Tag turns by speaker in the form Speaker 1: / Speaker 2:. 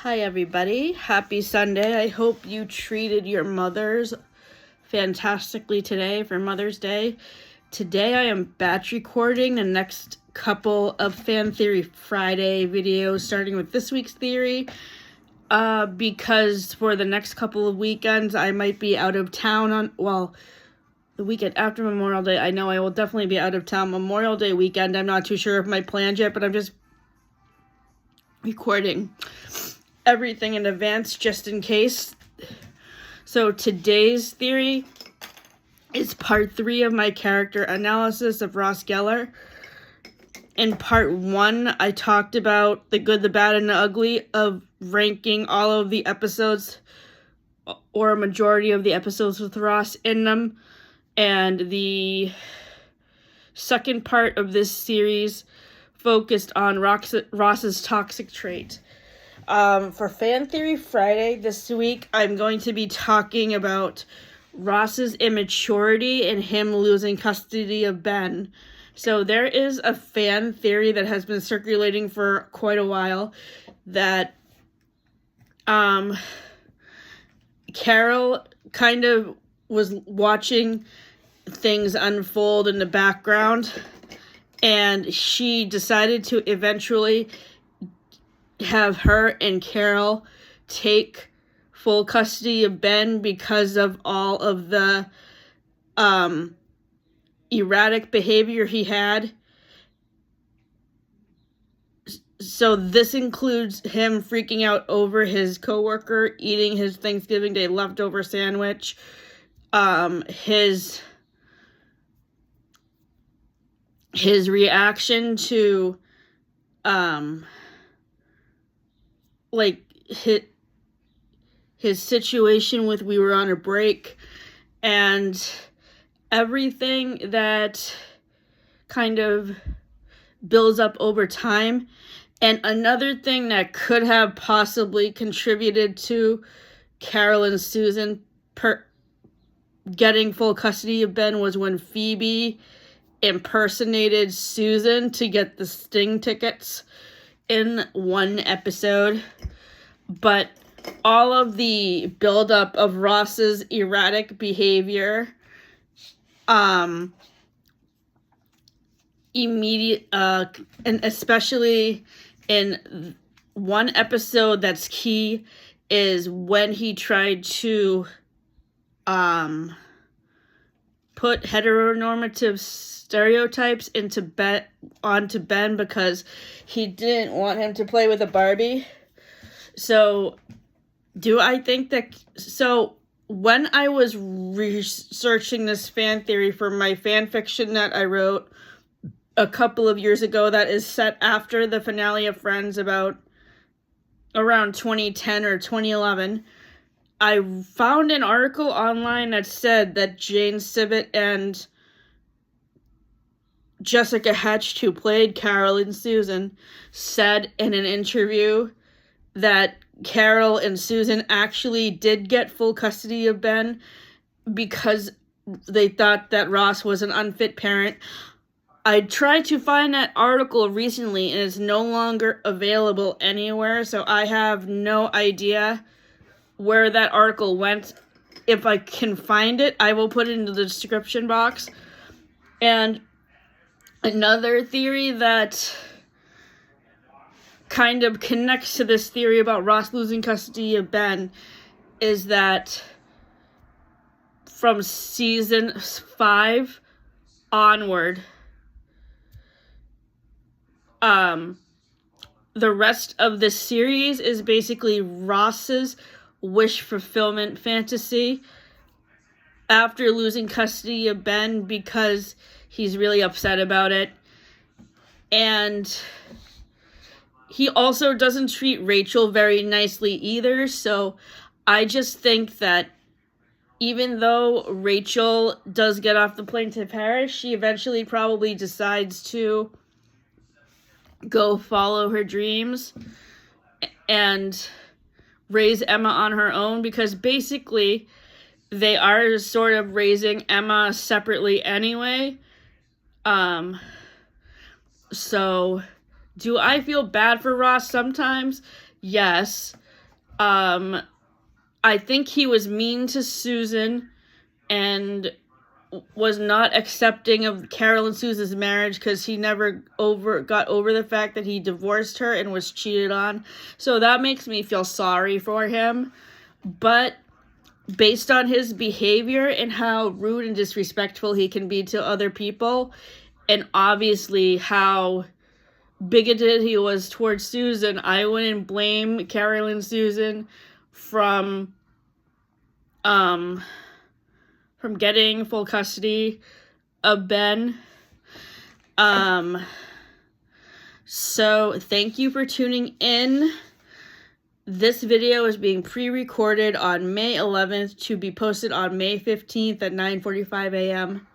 Speaker 1: Hi everybody, happy Sunday. I hope you treated your mothers fantastically today for Mother's Day. Today I am batch recording the next couple of Fan Theory Friday videos, starting with this week's theory, because for the next couple of weekends I might be out of town the weekend after Memorial Day. I know I will definitely be out of town Memorial Day weekend. I'm not too sure of my plans yet, but I'm just recording everything in advance just in case. So today's theory is part 3 of my character analysis of Ross Gellar. In part 1, I talked about the good, the bad, and the ugly of ranking all of the episodes, or a majority of the episodes with Ross in them. And the second part of this series focused on Ross's toxic trait. For Fan Theory Friday this week, I'm going to be talking about Ross's immaturity and him losing custody of Ben. So there is a fan theory that has been circulating for quite a while that Carol kind of was watching things unfold in the background, and she decided to eventually have her and Carol take full custody of Ben because of all of the erratic behavior he had. So this includes him freaking out over his coworker eating his Thanksgiving Day leftover sandwich, his reaction to his situation with we were on a break, and everything that kind of builds up over time. And another thing that could have possibly contributed to Carol and Susan getting full custody of Ben was when Phoebe impersonated Susan to get the Sting tickets in one episode. But all of the buildup of Ross's erratic behavior, and especially in one episode that's key, is when he tried to put heteronormative stereotypes onto Ben because he didn't want him to play with a Barbie. So when I was researching this fan theory for my fan fiction that I wrote a couple of years ago that is set after the finale of Friends, about around 2010 or 2011, I found an article online that said that Jane Sibbett and Jessica Hetch, who played Carol and Susan, said in an interview that Carol and Susan actually did get full custody of Ben because they thought that Ross was an unfit parent. I tried to find that article recently and it's no longer available anywhere, so I have no idea where that article went. If I can find it, I will put it into the description box. And another theory that kind of connects to this theory about Ross losing custody of Ben is that from season 5 onward, the rest of the series is basically Ross's wish fulfillment fantasy after losing custody of Ben because he's really upset about it. And he also doesn't treat Rachel very nicely either, so I just think that even though Rachel does get off the plane to Paris, she eventually probably decides to go follow her dreams and raise Emma on her own, because basically they are sort of raising Emma separately anyway. So do I feel bad for Ross sometimes? Yes. I think he was mean to Susan and was not accepting of Carol and Susan's marriage because he never got over the fact that he divorced her and was cheated on. So that makes me feel sorry for him. But based on his behavior and how rude and disrespectful he can be to other people, and obviously how bigoted he was towards Susan, I wouldn't blame Carol and Susan from getting full custody of Ben. So thank you for tuning in. This video is being pre-recorded on May 11th to be posted on May 15th at 9:45 a.m.